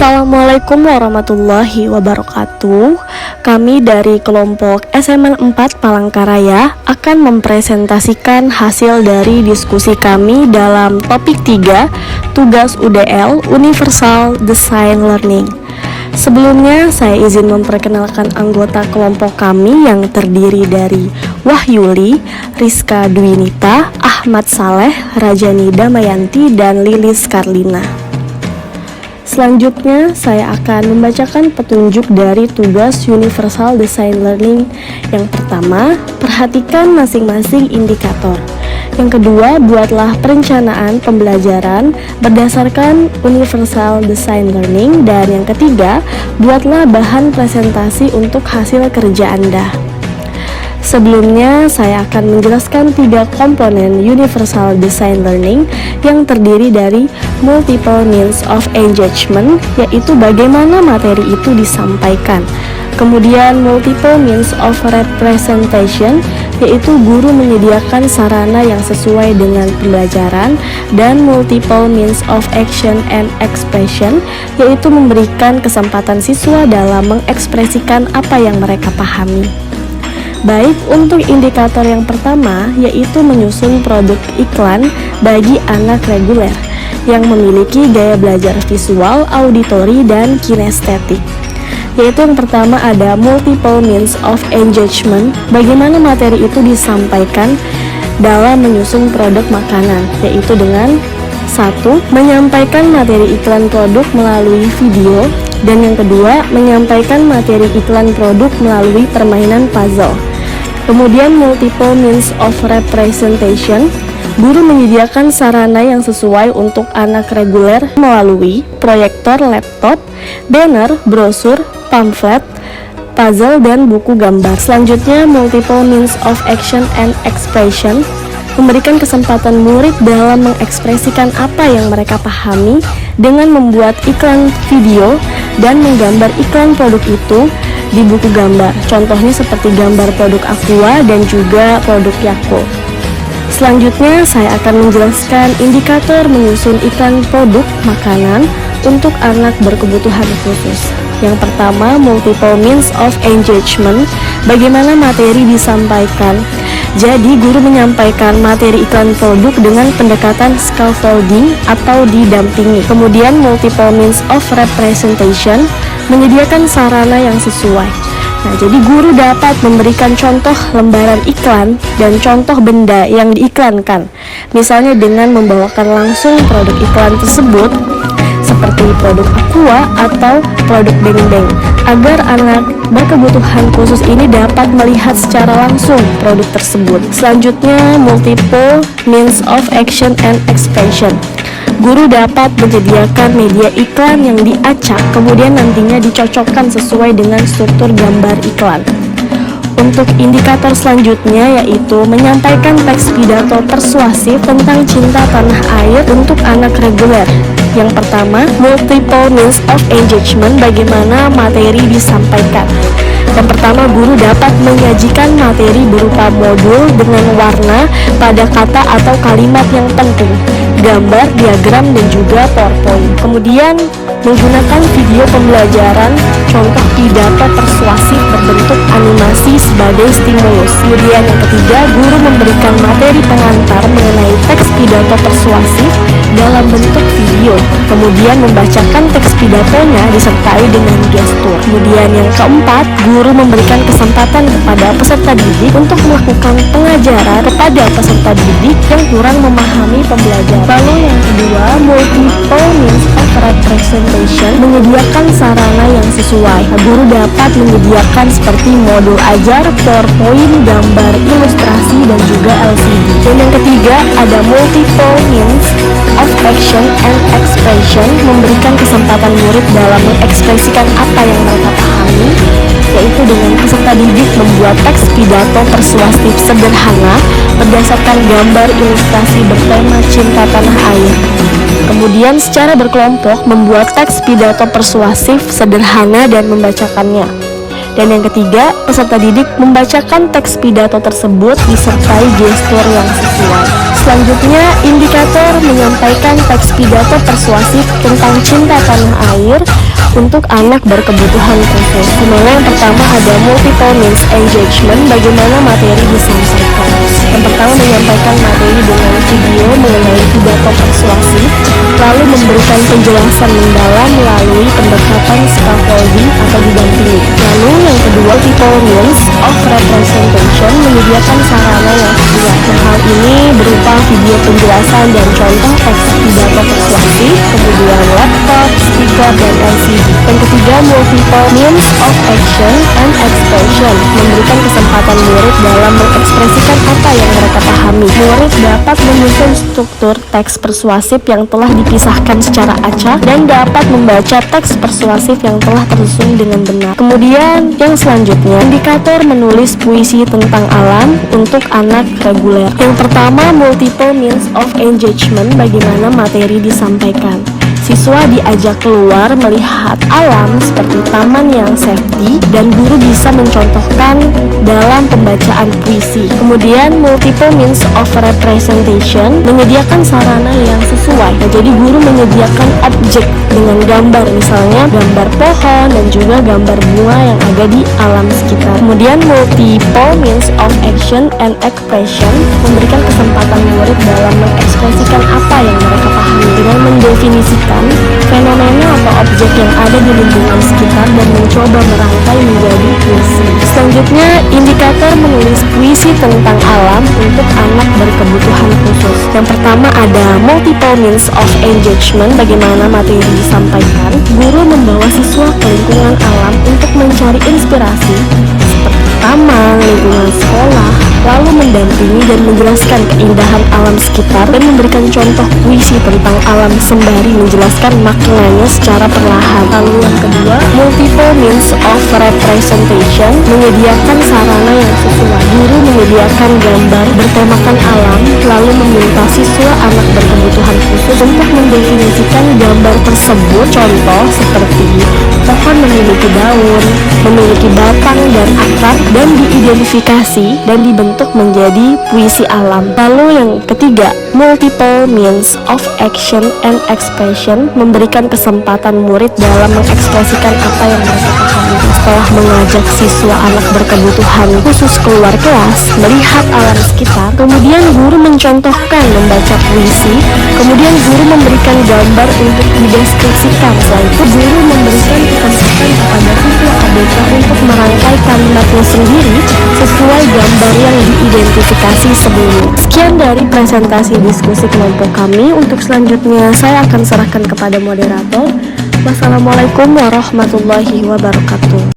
Assalamualaikum warahmatullahi wabarakatuh. Kami dari kelompok SMA 4 Palangkaraya akan mempresentasikan hasil dari diskusi kami dalam topik 3, tugas UDL Universal Design Learning. Sebelumnya saya izin memperkenalkan anggota kelompok kami yang terdiri dari Wahyuli, Rizka Dwinita, Ahmad Saleh, Rajani Damayanti, dan Lilis Karlina. Selanjutnya, saya akan membacakan petunjuk dari tugas Universal Design Learning. Yang pertama, perhatikan masing-masing indikator. Yang kedua, buatlah perencanaan pembelajaran berdasarkan Universal Design Learning. Dan yang ketiga, buatlah bahan presentasi untuk hasil kerja Anda. Sebelumnya, saya akan menjelaskan 3 komponen Universal Design Learning yang terdiri dari multiple means of engagement, yaitu bagaimana materi itu disampaikan. Kemudian multiple means of representation, yaitu guru menyediakan sarana yang sesuai dengan pembelajaran. Dan multiple means of action and expression, yaitu memberikan kesempatan siswa dalam mengekspresikan apa yang mereka pahami. Baik, untuk indikator yang pertama yaitu menyusun produk iklan bagi anak reguler yang memiliki gaya belajar visual, auditori, dan kinestetik. Yaitu yang pertama ada multiple means of engagement, bagaimana materi itu disampaikan dalam menyusun produk makanan, yaitu dengan 1. Menyampaikan materi iklan produk melalui video, dan yang kedua menyampaikan materi iklan produk melalui permainan puzzle. Kemudian multiple means of representation, guru menyediakan sarana yang sesuai untuk anak reguler melalui proyektor laptop, banner, brosur, pamflet, puzzle, dan buku gambar. Selanjutnya multiple means of action and expression, memberikan kesempatan murid dalam mengekspresikan apa yang mereka pahami dengan membuat iklan video dan menggambar iklan produk itu di buku gambar. Contohnya seperti gambar produk Aqua dan juga produk Yakult. Selanjutnya saya akan menjelaskan indikator menyusun iklan produk makanan untuk anak berkebutuhan khusus. Yang pertama, multiple means of engagement, bagaimana materi disampaikan. Jadi guru menyampaikan materi iklan produk dengan pendekatan scaffolding atau didampingi. Kemudian multiple means of representation, menyediakan sarana yang sesuai. Nah, jadi guru dapat memberikan contoh lembaran iklan dan contoh benda yang diiklankan. Misalnya dengan membawakan langsung produk iklan tersebut seperti produk Aqua atau produk Beng Beng, agar anak berkebutuhan khusus ini dapat melihat secara langsung produk tersebut. Selanjutnya, multiple means of action and expression. Guru dapat menyediakan media iklan yang diacak, kemudian nantinya dicocokkan sesuai dengan struktur gambar iklan. Untuk indikator selanjutnya yaitu menyampaikan teks pidato persuasif tentang cinta tanah air untuk anak reguler. Yang pertama, multiple means of engagement, bagaimana materi disampaikan. Yang pertama, guru dapat menyajikan materi berupa modul dengan warna pada kata atau kalimat yang penting, gambar, diagram, dan juga PowerPoint. Kemudian menggunakan video pembelajaran contoh pidato persuasif berbentuk animasi sebagai stimulus. Kemudian yang ketiga, guru memberikan materi pengantar mengenai teks pidato persuasif dalam bentuk video. Kemudian membacakan teks pidatonya disertai dengan gestur. Kemudian yang keempat, guru memberikan kesempatan kepada peserta didik untuk melakukan pengajaran kepada peserta didik yang kurang memahami pembelajaran. Lalu yang kedua, multiple means of representation, menyediakan sarana yang sesuai. Guru dapat menyediakan seperti modul ajar, PowerPoint, gambar, ilustrasi, dan juga LCD. Dan yang ketiga, ada multiple means of action and expression, memberikan kesempatan murid dalam mengekspresikan apa yang mereka pahami, yaitu dengan peserta didik membuat teks pidato persuasif sederhana berdasarkan gambar ilustrasi bertema cinta tanah air. Kemudian secara berkelompok membuat teks pidato persuasif sederhana dan membacakannya. Dan yang ketiga, peserta didik membacakan teks pidato tersebut disertai gestur yang sesuai. Selanjutnya, indikator menyampaikan teks pidato persuasif tentang cinta tanah air untuk anak berkebutuhan khusus. Dimana yang pertama ada multiple means engagement, bagaimana materi disampaikan. Yang pertama menyampaikan materi dengan video mengenai pidato persuasif, lalu memberikan penjelasan mendalam melalui pendekatan scaffolding atau didampingi. Lalu yang kedua, multiple means of representation, menyediakan sarana yang sesuai. Hal ini berupa video penjelasan dan contoh teks pidato persuasif, kemudian laptop, speaker, dan LCD. Yang ketiga, multiple means of action and expression, memberikan kesempatan murid dalam mengekspresikan apa yang mereka pahami. Murid dapat menyusun struktur teks persuasif yang telah dipisahkan secara acak dan dapat membaca teks persuasif yang telah tersusun dengan benar. Kemudian yang selanjutnya, indikator menulis puisi tentang alam untuk anak reguler. Yang pertama, multiple means of engagement, bagaimana materi disampaikan. Siswa diajak keluar melihat alam seperti taman yang safety dan guru bisa mencontohkan dalam pembacaan puisi. Kemudian multiple means of representation, menyediakan sarana yang sesuai. Nah, jadi guru menyediakan objek dengan gambar, misalnya gambar pohon dan juga gambar bunga yang ada di alam sekitar. Kemudian multiple means of action and expression, memberikan kesempatan murid dalam mengekspresikan apa yang mereka pahami dengan mendefinisikan fenomena atau objek yang ada di lingkungan sekitar dan mencoba merangkai menjadi puisi. Selanjutnya, indikator menulis puisi tentang alam untuk anak berkebutuhan khusus. Yang pertama ada multiple means of engagement, bagaimana materi disampaikan. Guru membawa siswa ke lingkungan alam untuk mencari inspirasi seperti taman, lingkungan sekolah, lalu mendampingi dan menjelaskan keindahan alam sekitar dan memberikan contoh puisi tentang alam sembari menjelaskan maknanya secara perlahan. Lalu yang kedua, multiple means of representation, menyediakan sarana yang sesuai. Guru menyediakan gambar bertemakan alam, lalu meminta siswa anak berkebutuhan khusus untuk mendefinisikan gambar tersebut. Contoh seperti pohon memiliki daun, memiliki batang dan akar, dan diidentifikasi dan dibentuk menjadi puisi alam. Lalu yang ketiga, multiple means of action and expression, memberikan kesempatan murid dalam mengekspresikan apa yang mereka pahami. Setelah mengajak siswa anak berkebutuhan khusus keluar kelas, melihat alam sekitar, kemudian guru mencontohkan membaca puisi, kemudian guru memberikan gambar untuk dideskripsikan. Setelah itu guru memberikan kesempatan kepada siswa ABK untuk merangkai kalimatnya sendiri sesuai gambar yang diidentifikasi sebelumnya. Sekian dari presentasi diskusi kelompok kami. Untuk selanjutnya saya akan serahkan kepada moderator. Wassalamualaikum warahmatullahi wabarakatuh.